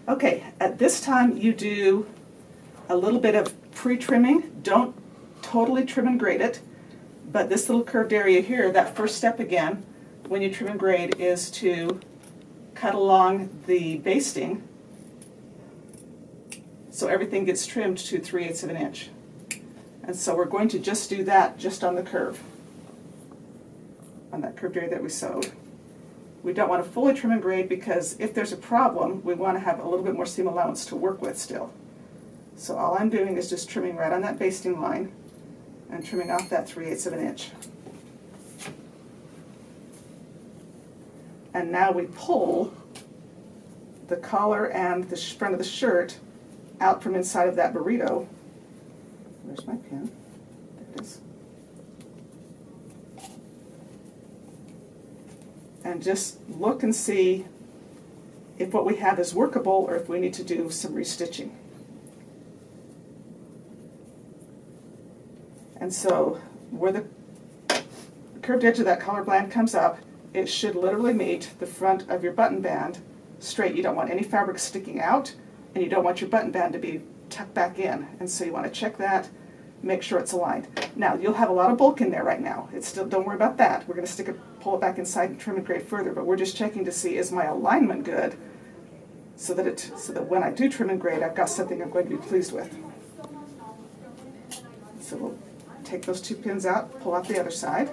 Okay, at this time you do a little bit of pre-trimming. Don't totally trim and grade it, but this little curved area here, that first step again, when you trim and grade, is to cut along the basting so everything gets trimmed to 3/8 of an inch. And so we're going to just do that just on the curve, on that curved area that we sewed. We don't want to fully trim and grade because if there's a problem, we want to have a little bit more seam allowance to work with still. So all I'm doing is just trimming right on that basting line and trimming off that 3/8 of an inch. And now we pull the collar and the front of the shirt out from inside of that burrito. Where's my pin? There it is. And just look and see if what we have is workable or if we need to do some restitching. And so where the curved edge of that collar band comes up, it should literally meet the front of your button band straight. You don't want any fabric sticking out, and you don't want your button band to be tucked back in. And so you want to check that, make sure it's aligned. Now, you'll have a lot of bulk in there right now. It's still, don't worry about that. We're going to pull it back inside and trim and grade further, but we're just checking to see, is my alignment good, so that when I do trim and grade, I've got something I'm going to be pleased with. So we'll take those two pins out, pull out the other side.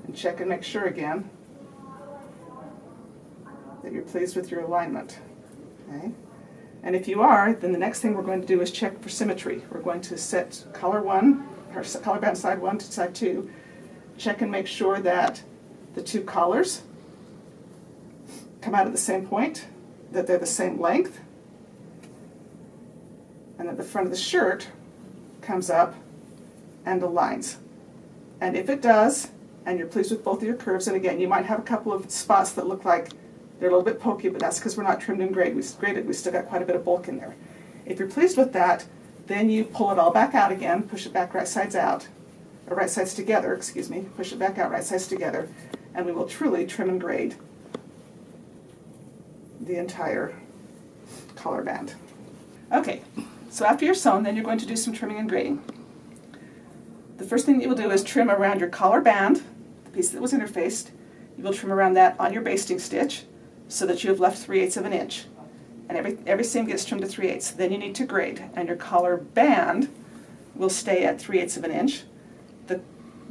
And check and make sure again that you're pleased with your alignment. Okay? And if you are, then the next thing we're going to do is check for symmetry. We're going to set collar band side 1 to side 2. Check and make sure that the two collars come out at the same point, that they're the same length, and that the front of the shirt comes up and aligns. And if it does, and you're pleased with both of your curves, and again, you might have a couple of spots that look like they're a little bit pokey, but that's because we're not trimmed and graded. We still got quite a bit of bulk in there. If you're pleased with that, then you pull it all back out again, push it back right sides out, or right sides together, excuse me, push it back out, right sides together, and we will truly trim and grade the entire collar band. Okay, so after you're sewn, then you're going to do some trimming and grading. The first thing that you will do is trim around your collar band, the piece that was interfaced. You will trim around that on your basting stitch so that you have left 3/8 of an inch. And every seam gets trimmed to 3/8. Then you need to grade, and your collar band will stay at 3/8 of an inch.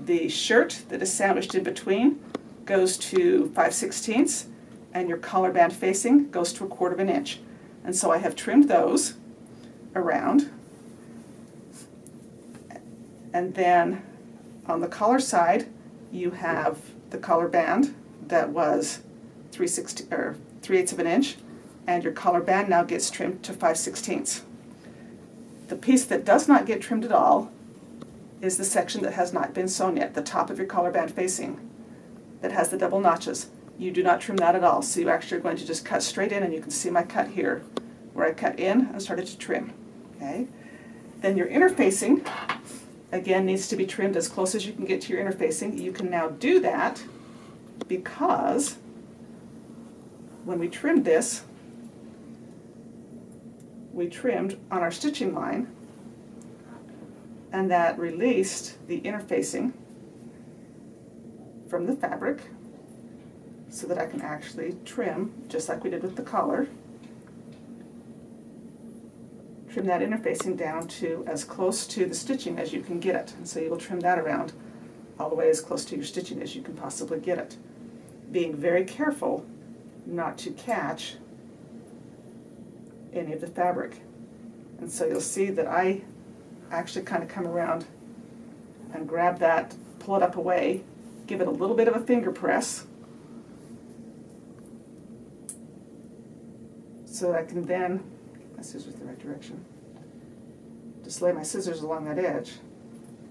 The shirt that is sandwiched in between goes to 5/16, and your collar band facing goes to 1/4 of an inch. And so I have trimmed those around. And then on the collar side, you have the collar band that was 3/8 of an inch, and your collar band now gets trimmed to 5/16. The piece that does not get trimmed at all is the section that has not been sewn yet, the top of your collar band facing that has the double notches. You do not trim that at all, so you actually are going to just cut straight in, and you can see my cut here where I cut in and started to trim. Okay? Then your interfacing again needs to be trimmed as close as you can get to your interfacing. You can now do that because when we trimmed this, we trimmed on our stitching line, and that released the interfacing from the fabric so that I can actually trim, just like we did with the collar, trim that interfacing down to as close to the stitching as you can get it. And so you will trim that around all the way as close to your stitching as you can possibly get it, being very careful not to catch any of the fabric. And so you'll see that I actually kind of come around and grab that, pull it up away, give it a little bit of a finger press so that I can then, my scissors the right direction, just lay my scissors along that edge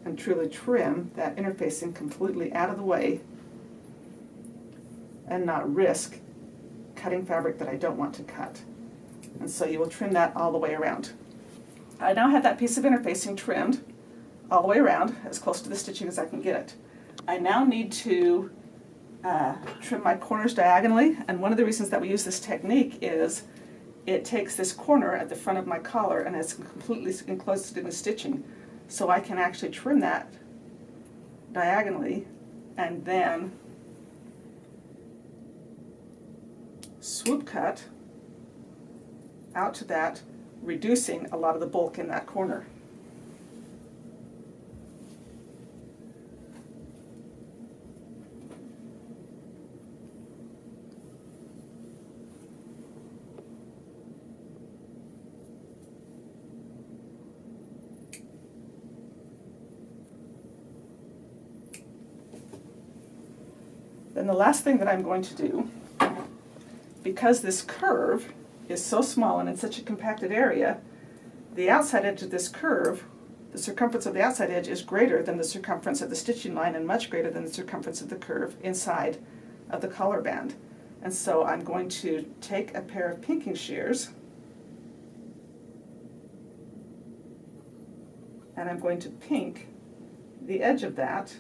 and truly trim that interfacing completely out of the way and not risk cutting fabric that I don't want to cut. And so you will trim that all the way around. I now have that piece of interfacing trimmed all the way around, as close to the stitching as I can get it. I now need to trim my corners diagonally, and one of the reasons that we use this technique is it takes this corner at the front of my collar and it's completely enclosed in the stitching, so I can actually trim that diagonally and then swoop cut out to that, reducing a lot of the bulk in that corner. Then the last thing that I'm going to do, because this curve is so small and in such a compacted area, the outside edge of this curve, the circumference of the outside edge is greater than the circumference of the stitching line and much greater than the circumference of the curve inside of the collar band. And so I'm going to take a pair of pinking shears and I'm going to pink the edge of that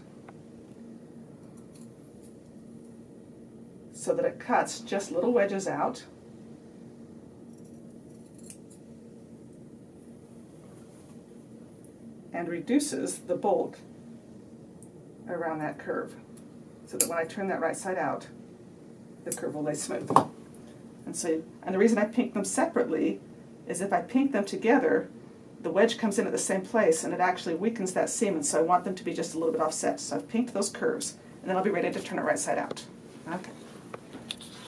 so that it cuts just little wedges out. And reduces the bulk around that curve so that when I turn that right side out, the curve will lay smooth. And the reason I pink them separately is if I pink them together, the wedge comes in at the same place and it actually weakens that seam, and so I want them to be just a little bit offset. So I've pinked those curves, and then I'll be ready to turn it right side out. Okay.